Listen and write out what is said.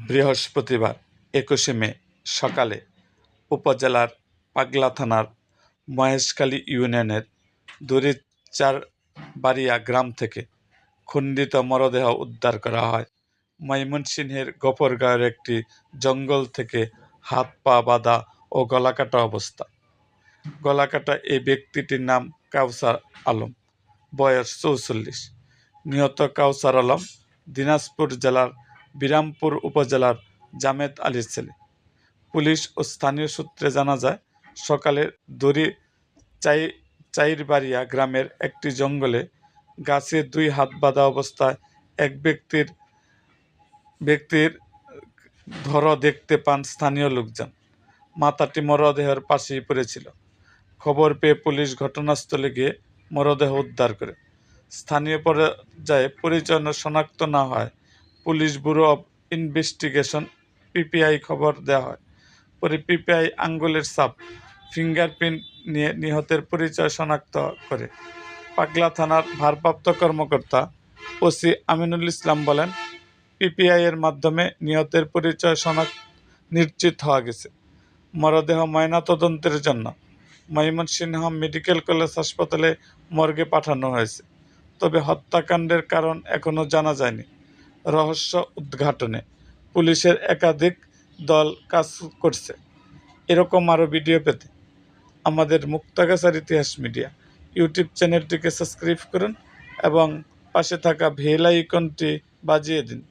বৃহস্পতিবার ২১শে মে সকালে উপজেলার পাগলা থানার মহেশখালী ইউনিয়নের দড়িচারবাড়িয়া গ্রাম থেকে খণ্ডিত মরদেহ উদ্ধার করা হয়। ময়মনসিংহের গফরগাঁওয়ের একটি জঙ্গল থেকে হাত পা বাঁধা ও গলাকাটা অবস্থা। গলাকাটা এই ব্যক্তিটির নাম কাউসার আলম, বয়স ৪৪। নিহত কাউসার আলম দিনাজপুর জেলার বিরামপুর উপজেলার জামেদ আলীর ছেলে। পুলিশ ও স্থানীয় সূত্রে জানা যায়, সকালে চাইরবাড়িয়া গ্রামের একটি জঙ্গলে গাছে ২ হাত বাঁধা অবস্থায় এক ব্যক্তির ধর দেখতে পান স্থানীয় লোকজন। মাথাটি মরদেহের পাশেই পড়েছিল। খবর পেয়ে পুলিশ ঘটনাস্থলে গিয়ে মরদেহ উদ্ধার করে। স্থানীয় পর্যায়ে পরিচয় শনাক্ত না হয় police bureau of investigation PPI খবর দেওয়া হয়। পরে পিপিআই আঙ্গুলের ছাপ, ফিঙ্গারপ্রিন্ট নিয়ে নিহতের পরিচয় শনাক্ত করে। পাগলা থানার ভারপ্রাপ্ত কর্মকর্তা ওসি আমিনুল ইসলাম বলেন, পিপিআই এর মাধ্যমে নিহতের পরিচয় নিশ্চিত হওয়া গেছে। মরদেহ ময়নাতদন্তের জন্য ময়মনসিংহ মেডিকেল কলেজ হাসপাতালে মর্গে পাঠানো হয়েছে। তবে হত্যাকাণ্ডের কারণ এখনো জানা যায়নি। রহস্য উদ্ঘাটনে পুলিশের একাধিক দল কাজ করছে। এরকম আরও ভিডিও পেতে আমাদের মুক্তাগাছার ইতিহাস মিডিয়া ইউটিউব চ্যানেলটিকে সাবস্ক্রাইব করুন এবং পাশে থাকা বেল আইকনটি বাজিয়ে দিন।